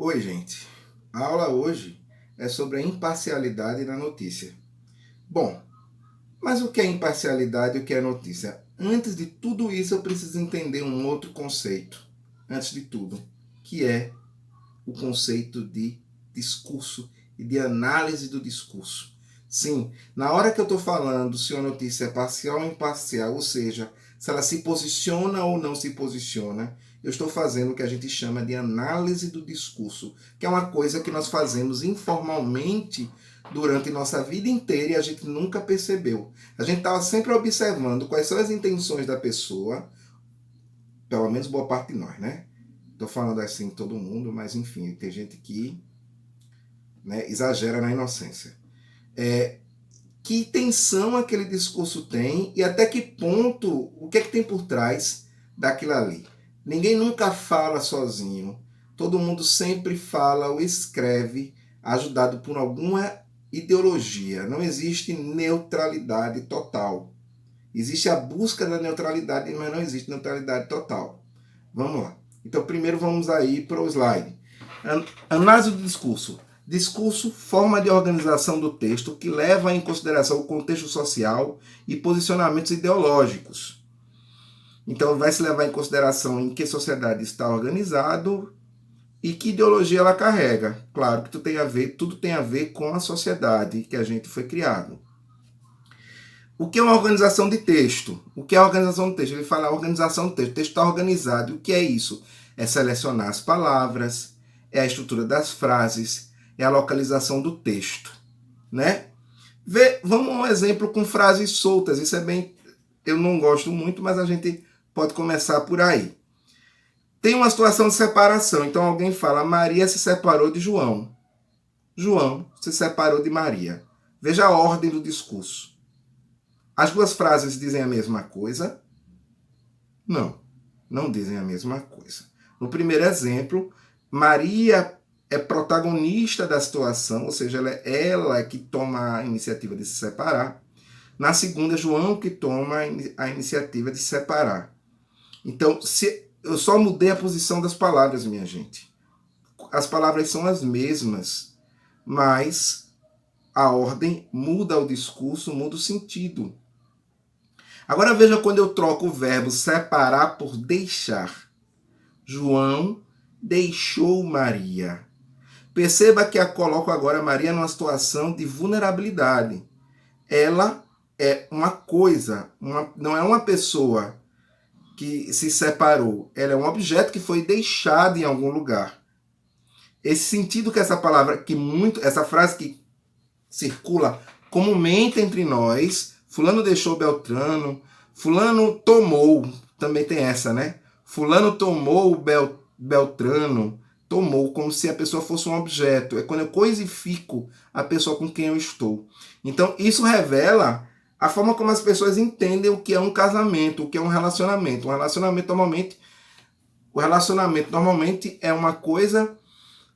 Oi, gente. A aula hoje é sobre a imparcialidade na notícia. Bom, mas o que é imparcialidade e o que é notícia? Antes de tudo isso, eu preciso entender um outro conceito. Antes de tudo, que é o conceito de discurso e de análise do discurso. Sim, na hora que eu estou falando se uma notícia é parcial ou imparcial, ou seja, se ela se posiciona ou não se posiciona, eu estou fazendo o que a gente chama de análise do discurso, que é uma coisa que nós fazemos informalmente durante nossa vida inteira e a gente nunca percebeu. A gente estava sempre observando quais são as intenções da pessoa, pelo menos boa parte de nós, né? Estou falando assim todo mundo, mas enfim, tem gente que, né, exagera na inocência. Que intenção aquele discurso tem e até que ponto, o que é que tem por trás daquilo ali. Ninguém nunca fala sozinho. Todo mundo sempre fala ou escreve ajudado por alguma ideologia. Não existe neutralidade total. Existe a busca da neutralidade, mas não existe neutralidade total. Vamos lá. Então, primeiro vamos aí para o slide. Análise do discurso. Discurso, forma de organização do texto que leva em consideração o contexto social e posicionamentos ideológicos. Então, vai se levar em consideração em que sociedade está organizado e que ideologia ela carrega. Claro que tudo tem a ver com a sociedade que a gente foi criado. O que é uma organização de texto? O que é a organização de texto? Ele fala organização de texto. O texto está organizado. O que é isso? É selecionar as palavras, é a estrutura das frases, é a localização do texto, né? Vamos a um exemplo com frases soltas. Isso é bem... Eu não gosto muito, mas a gente pode começar por aí. Tem uma situação de separação. Então alguém fala, Maria se separou de João. João se separou de Maria. Veja a ordem do discurso. As duas frases dizem a mesma coisa? Não, não dizem a mesma coisa. No primeiro exemplo, Maria é protagonista da situação, ou seja, ela que toma a iniciativa de se separar. Na segunda, João que toma a iniciativa de se separar. Então, eu só mudei a posição das palavras, minha gente. As palavras são as mesmas, mas a ordem muda o discurso, muda o sentido. Agora veja quando eu troco o verbo separar por deixar. João deixou Maria. Perceba que eu coloco agora Maria numa situação de vulnerabilidade. Ela é uma coisa, não é uma pessoa que se separou. Ela é um objeto que foi deixado em algum lugar. Esse sentido que essa palavra, essa frase que circula comumente entre nós, fulano deixou Beltrano, fulano tomou, também tem essa, né? Fulano tomou Beltrano, tomou, como se a pessoa fosse um objeto. É quando eu coisifico a pessoa com quem eu estou. Então, isso revela a forma como as pessoas entendem o que é um casamento, o que é um relacionamento. O relacionamento normalmente é uma coisa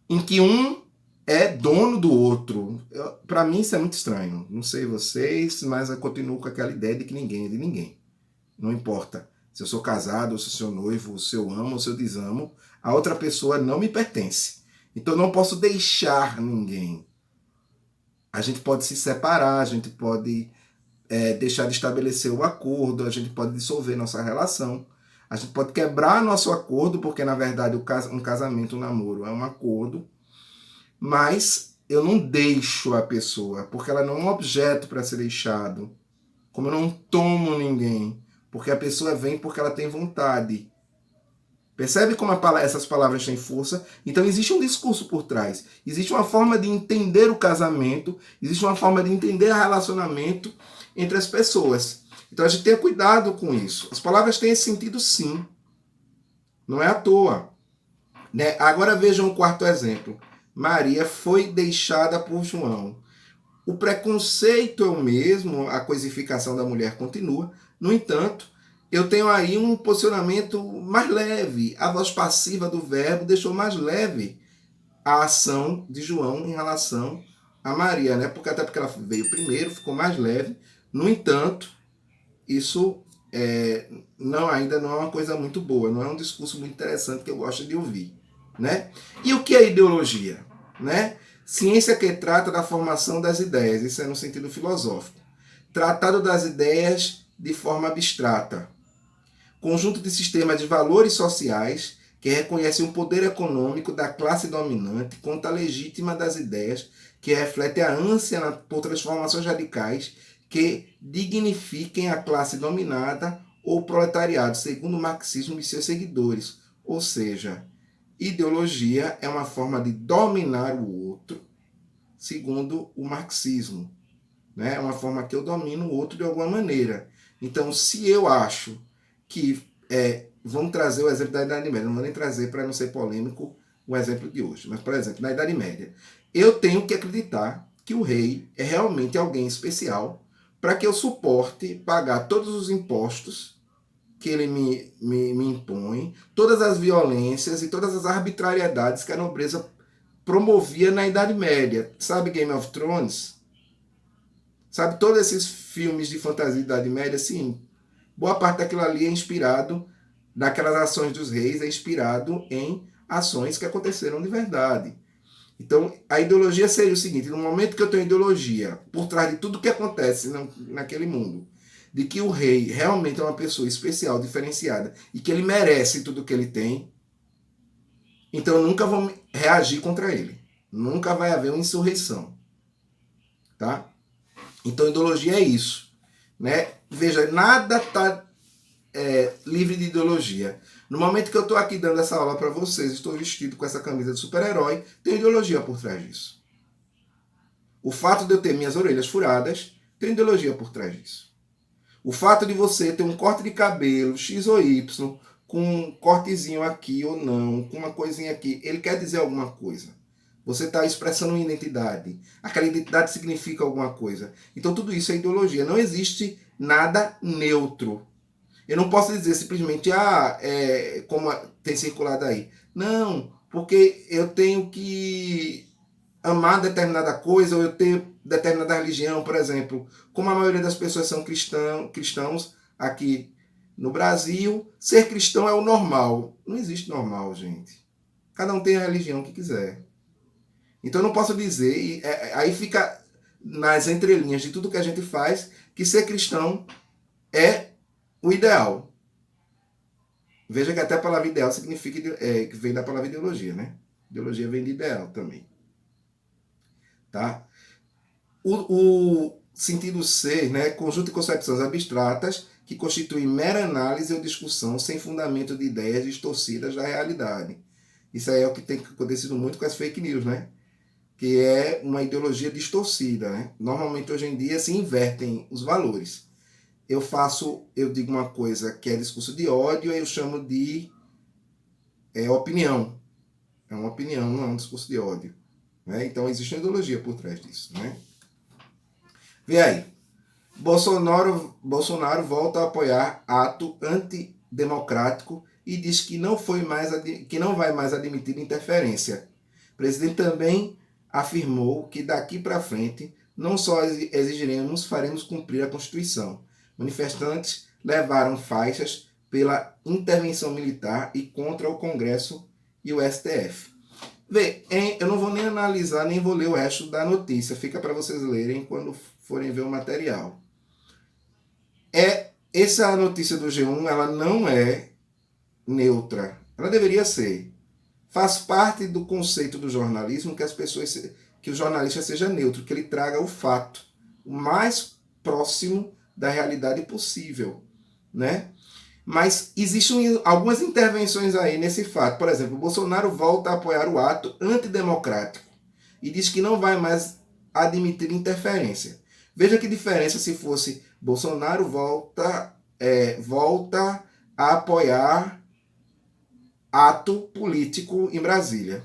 em que um é dono do outro. Para mim isso é muito estranho. Não sei vocês, mas eu continuo com aquela ideia de que ninguém é de ninguém. Não importa se eu sou casado, ou se eu sou noivo, se eu amo ou se eu desamo, a outra pessoa não me pertence. Então eu não posso deixar ninguém. A gente pode se separar, a gente pode deixar de estabelecer o acordo, a gente pode dissolver nossa relação, a gente pode quebrar nosso acordo, porque na verdade um casamento, um namoro é um acordo, mas eu não deixo a pessoa, porque ela não é um objeto para ser deixado. Como eu não tomo ninguém, porque a pessoa vem porque ela tem vontade. Percebe como essas palavras têm força? Então existe um discurso por trás. Existe uma forma de entender o casamento, existe uma forma de entender o relacionamento entre as pessoas. Então a gente tenha cuidado com isso. As palavras têm esse sentido sim. Não é à toa. Né? Agora vejam um quarto exemplo. Maria foi deixada por João. O preconceito é o mesmo, a coisificação da mulher continua. No entanto, eu tenho aí um posicionamento mais leve. A voz passiva do verbo deixou mais leve a ação de João em relação a Maria, né? Até porque ela veio primeiro, ficou mais leve. No entanto, isso ainda não é uma coisa muito boa, não é um discurso muito interessante que eu gosto de ouvir. né? E o que é ideologia? Né? Ciência que trata da formação das ideias, isso é no sentido filosófico. Tratado das ideias de forma abstrata. Conjunto de sistemas de valores sociais que reconhecem o poder econômico da classe dominante contra a legítima das ideias, que reflete a ânsia por transformações radicais que dignifiquem a classe dominada ou proletariado, segundo o marxismo e seus seguidores. Ou seja, ideologia é uma forma de dominar o outro, segundo o marxismo. Né? É uma forma que eu domino o outro de alguma maneira. Então, se eu acho que... vamos trazer o exemplo da Idade Média. Não vou nem trazer, para não ser polêmico, o exemplo de hoje. Mas, por exemplo, na Idade Média, eu tenho que acreditar que o rei é realmente alguém especial para que eu suporte pagar todos os impostos que ele me impõe, todas as violências e todas as arbitrariedades que a nobreza promovia na Idade Média. Sabe Game of Thrones? Sabe, todos esses filmes de fantasia da Idade Média, sim, boa parte daquilo ali é inspirado, daquelas ações dos reis, é inspirado em ações que aconteceram de verdade. Então, a ideologia seria o seguinte: no momento que eu tenho ideologia por trás de tudo que acontece naquele mundo, de que o rei realmente é uma pessoa especial, diferenciada, e que ele merece tudo que ele tem, então eu nunca vou reagir contra ele. Nunca vai haver uma insurreição. Tá? Então, ideologia é isso. Né? Veja, nada está livre de ideologia. No momento que eu estou aqui dando essa aula para vocês, estou vestido com essa camisa de super-herói, tem ideologia por trás disso. O fato de eu ter minhas orelhas furadas, tem ideologia por trás disso. O fato de você ter um corte de cabelo, X ou Y, com um cortezinho aqui ou não, com uma coisinha aqui, ele quer dizer alguma coisa. Você está expressando uma identidade. Aquela identidade significa alguma coisa. Então tudo isso é ideologia. Não existe nada neutro. Eu não posso dizer simplesmente, como tem circulado aí. Não, porque eu tenho que amar determinada coisa, ou eu tenho determinada religião, por exemplo. Como a maioria das pessoas são cristãos aqui no Brasil, ser cristão é o normal. Não existe normal, gente. Cada um tem a religião que quiser. Então eu não posso dizer, aí fica nas entrelinhas de tudo que a gente faz, que ser cristão é o ideal. Veja que até a palavra ideal significa que vem da palavra ideologia, né? Ideologia vem de ideal também. Tá? O sentido ser, né, conjunto de concepções abstratas que constituem mera análise ou discussão sem fundamento de ideias distorcidas da realidade. Isso aí é o que tem acontecido muito com as fake news, né? Que é uma ideologia distorcida, né? Normalmente hoje em dia se invertem os valores. Eu digo uma coisa que é discurso de ódio, aí eu chamo de opinião. É uma opinião, não é um discurso de ódio. Né? Então existe uma ideologia por trás disso. Né? Vê aí. Bolsonaro volta a apoiar ato antidemocrático e diz que que não vai mais admitir interferência. O presidente também afirmou que daqui para frente não só exigiremos, faremos cumprir a Constituição. Manifestantes levaram faixas pela intervenção militar e contra o Congresso e o STF. Vê, eu não vou nem analisar, nem vou ler o resto da notícia. Fica para vocês lerem quando forem ver o material. Essa notícia do G1, ela não é neutra. Ela deveria ser. Faz parte do conceito do jornalismo que o jornalista seja neutro, que ele traga o fato o mais próximo da realidade possível, né? Mas existem algumas intervenções aí nesse fato. Por exemplo, o Bolsonaro volta a apoiar o ato antidemocrático e diz que não vai mais admitir interferência. Veja que diferença se fosse Bolsonaro volta a apoiar ato político em Brasília.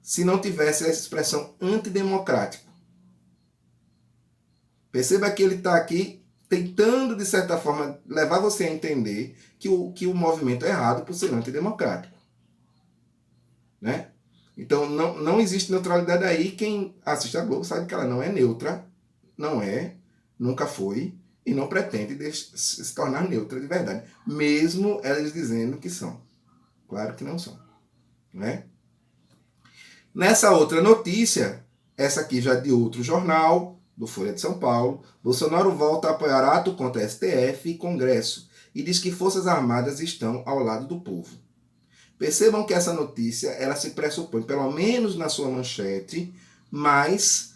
Se não tivesse essa expressão antidemocrático. Perceba que ele está aqui tentando, de certa forma, levar você a entender que o movimento é errado por ser antidemocrático. Né? Então, não existe neutralidade aí. Quem assiste a Globo sabe que ela não é neutra, não é, nunca foi, e não pretende se tornar neutra de verdade. Mesmo elas dizendo que são. Claro que não são. né? Nessa outra notícia, essa aqui já de outro jornal, do Folha de São Paulo, Bolsonaro volta a apoiar ato contra STF e Congresso e diz que Forças Armadas estão ao lado do povo. Percebam que essa notícia, ela se pressupõe, pelo menos na sua manchete, mais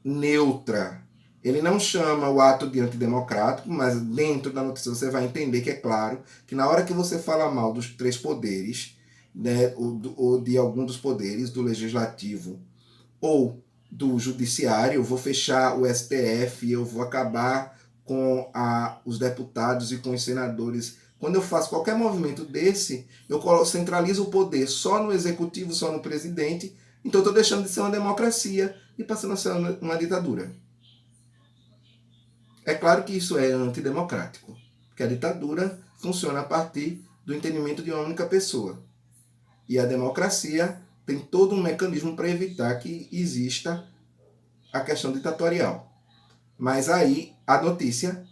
neutra. Ele não chama o ato de antidemocrático, mas dentro da notícia você vai entender que é claro que na hora que você fala mal dos três poderes, né, ou de algum dos poderes, do legislativo ou do judiciário, eu vou fechar o STF, eu vou acabar com os deputados e com os senadores. Quando eu faço qualquer movimento desse, eu centralizo o poder só no executivo, só no presidente, então eu estou deixando de ser uma democracia e passando a ser uma ditadura. É claro que isso é antidemocrático, porque a ditadura funciona a partir do entendimento de uma única pessoa. E a democracia tem todo um mecanismo para evitar que exista a questão ditatorial. Mas aí a notícia,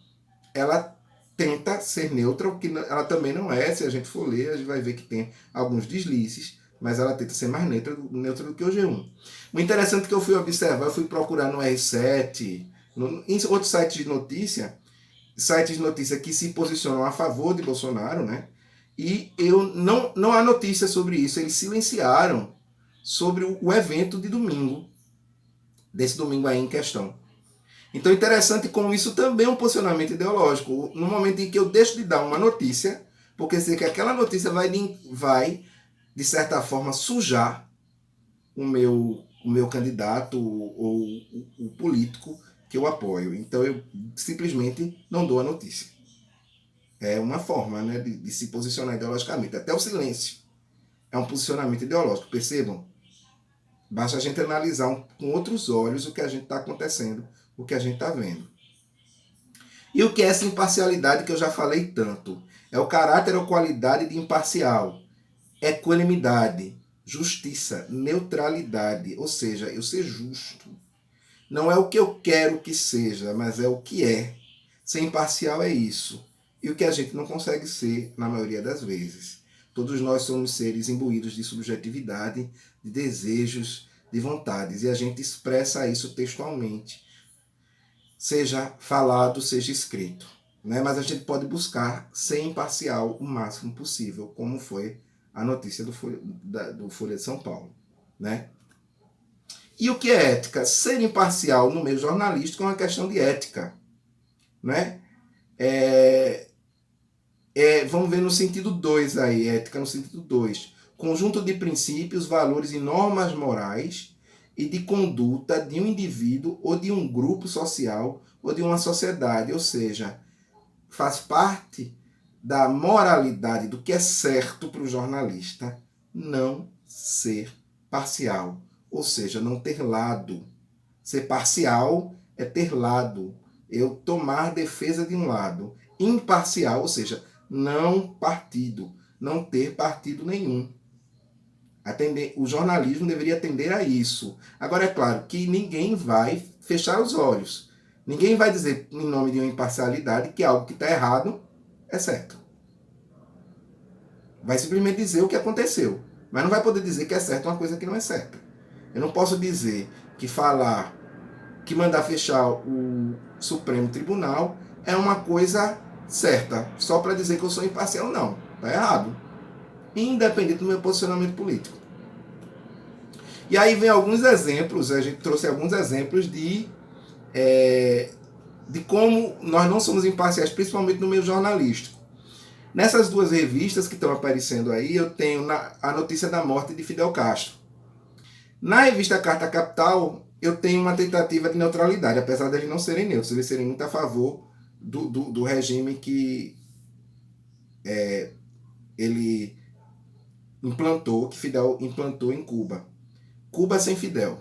ela tenta ser neutra, o que ela também não é. Se a gente for ler, a gente vai ver que tem alguns deslizes, mas ela tenta ser mais neutra do que o G1. O interessante que eu fui observar, eu fui procurar no R7, em outros sites de notícia que se posicionam a favor de Bolsonaro, né? E não há notícia sobre isso. Eles silenciaram sobre o evento de domingo, desse domingo aí em questão. Então é interessante como isso também é um posicionamento ideológico. No momento em que eu deixo de dar uma notícia, porque sei que aquela notícia vai de certa forma, sujar o meu candidato ou o político que eu apoio. Então eu simplesmente não dou a notícia. É uma forma, né, de se posicionar ideologicamente. Até o silêncio é um posicionamento ideológico, percebam? Basta a gente analisar com outros olhos o que a gente está acontecendo, o que a gente está vendo. E o que é essa imparcialidade que eu já falei tanto? É o caráter ou qualidade de imparcial, equanimidade, justiça, neutralidade, ou seja, eu ser justo. Não é o que eu quero que seja, mas é o que é. Ser imparcial é isso. E o que a gente não consegue ser na maioria das vezes. Todos nós somos seres imbuídos de subjetividade, de desejos, de vontades, e a gente expressa isso textualmente, seja falado, seja escrito. Né? Mas a gente pode buscar ser imparcial o máximo possível, como foi a notícia do Folha de São Paulo. Né? E o que é ética? Ser imparcial no meio jornalístico é uma questão de ética. Né? Vamos ver no sentido 2 aí, ética no sentido 2. Conjunto de princípios, valores e normas morais e de conduta de um indivíduo ou de um grupo social ou de uma sociedade, ou seja, faz parte da moralidade, do que é certo para o jornalista, não ser parcial, ou seja, não ter lado. Ser parcial é ter lado, eu tomar defesa de um lado. Imparcial, ou seja, não partido, não ter partido nenhum. O jornalismo deveria atender a isso. Agora, é claro que ninguém vai fechar os olhos. Ninguém vai dizer, em nome de uma imparcialidade, que algo que está errado é certo. Vai simplesmente dizer o que aconteceu. Mas não vai poder dizer que é certo uma coisa que não é certa. Eu não posso dizer que mandar fechar o Supremo Tribunal é uma coisa certa, só para dizer que eu sou imparcial. Não, está errado. Independente do meu posicionamento político. E aí vem alguns exemplos, a gente trouxe alguns exemplos de como nós não somos imparciais, principalmente no meio jornalístico. Nessas duas revistas que estão aparecendo aí, eu tenho a notícia da morte de Fidel Castro. Na revista Carta Capital, eu tenho uma tentativa de neutralidade, apesar de eles não serem neutros, eles serem muito a favor do regime que ele implantou, que Fidel implantou em Cuba. Cuba sem Fidel.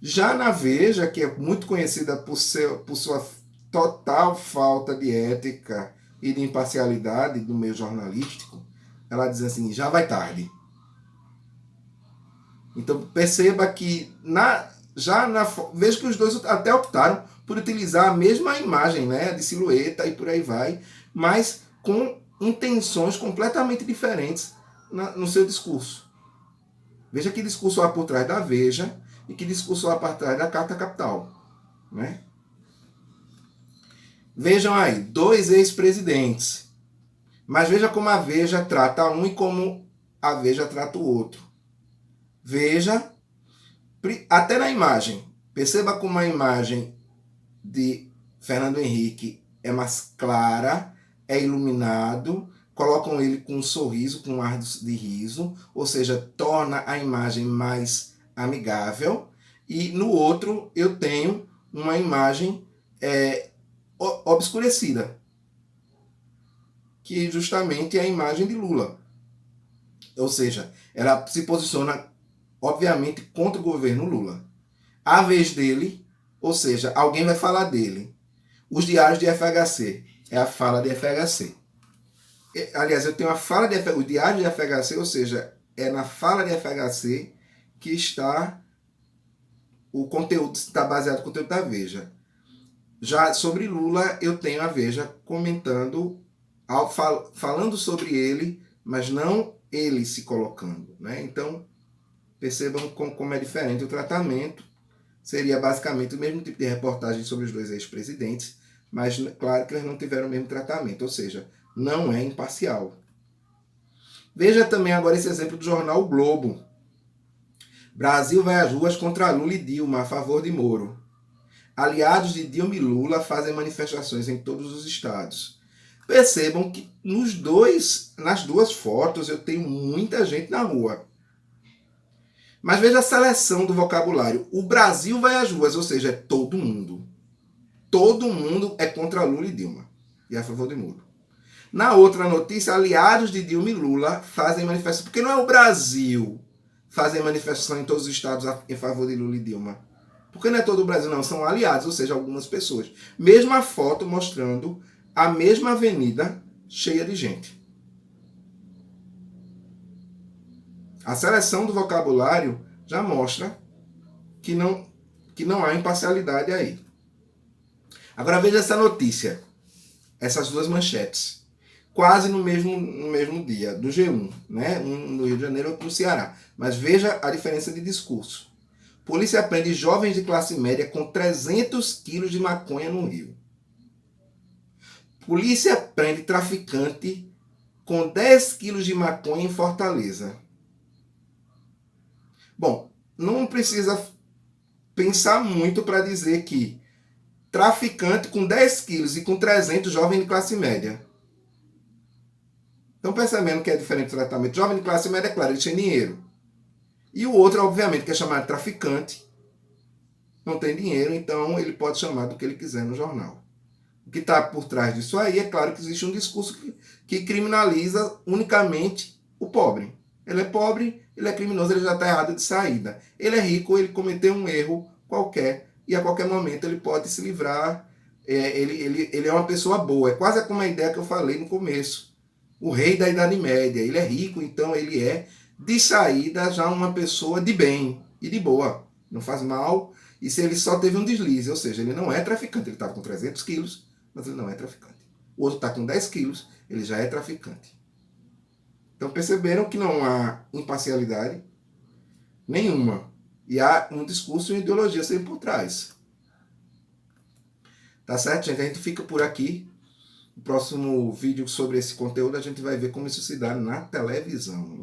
Já na Veja, que é muito conhecida por sua total falta de ética e de imparcialidade do meio jornalístico, ela diz assim, já vai tarde. Então perceba que veja que os dois até optaram por utilizar a mesma imagem, né, de silhueta e por aí vai, mas com intenções completamente diferentes no seu discurso. Veja que discurso há por trás da Veja e que discurso há por trás da Carta Capital. Né? Vejam aí, 2 ex-presidentes. Mas veja como a Veja trata um e como a Veja trata o outro. Veja, até na imagem. Perceba como a imagem de Fernando Henrique é mais clara, é iluminado, colocam ele com um sorriso, com um ar de riso, ou seja, torna a imagem mais amigável. E no outro eu tenho uma imagem obscurecida, que justamente é a imagem de Lula. Ou seja, ela se posiciona, obviamente, contra o governo Lula. A vez dele, ou seja, alguém vai falar dele. Os diários de FHC, é a fala de FHC. Aliás, eu tenho a fala de FHC, o diário de FHC, ou seja, é na fala de FHC que está o conteúdo, está baseado no conteúdo da Veja. Já sobre Lula, eu tenho a Veja comentando, falando sobre ele, mas não ele se colocando. Né? Então, percebam como é diferente o tratamento. Seria basicamente o mesmo tipo de reportagem sobre os 2 ex-presidentes, mas claro que eles não tiveram o mesmo tratamento, ou seja, não é imparcial. Veja também agora esse exemplo do jornal O Globo. Brasil vai às ruas contra Lula e Dilma a favor de Moro. Aliados de Dilma e Lula fazem manifestações em todos os estados. Percebam que nas duas fotos eu tenho muita gente na rua. Mas veja a seleção do vocabulário. O Brasil vai às ruas, ou seja, é todo mundo. Todo mundo é contra Lula e Dilma e a favor de Moro. Na outra notícia, aliados de Dilma e Lula fazem manifestação. Porque não é o Brasil fazem manifestação em todos os estados em favor de Lula e Dilma. Porque não é todo o Brasil, não. São aliados, ou seja, algumas pessoas. Mesma foto mostrando a mesma avenida cheia de gente. A seleção do vocabulário já mostra que não há imparcialidade aí. Agora veja essa notícia. Essas 2 manchetes. Quase no mesmo dia, do G1. Né? Um no Rio de Janeiro, outro no Ceará. Mas veja a diferença de discurso. Polícia prende jovens de classe média com 300 quilos de maconha no Rio. Polícia prende traficante com 10 quilos de maconha em Fortaleza. Bom, não precisa pensar muito para dizer que traficante com 10 quilos e com 300, jovem de classe média. Estão percebendo que é diferente o tratamento? Jovem de classe média, é claro, ele tem dinheiro. E o outro, obviamente, que é chamado de traficante, não tem dinheiro, então ele pode chamar do que ele quiser no jornal. O que está por trás disso aí, é claro que existe um discurso que criminaliza unicamente o pobre. Ele é pobre, ele é criminoso, ele já está errado de saída. Ele é rico, ele cometeu um erro qualquer e a qualquer momento ele pode se livrar. Ele é uma pessoa boa. É quase como a ideia que eu falei no começo. O rei da Idade Média. Ele é rico, então ele é, de saída, já uma pessoa de bem e de boa. Não faz mal. E se ele só teve um deslize, ou seja, ele não é traficante. Ele estava com 300 quilos, mas ele não é traficante. O outro está com 10 quilos, ele já é traficante. Então perceberam que não há imparcialidade nenhuma. E há um discurso e uma ideologia sempre por trás. Tá certo, gente? A gente fica por aqui. No próximo vídeo sobre esse conteúdo a gente vai ver como isso se dá na televisão.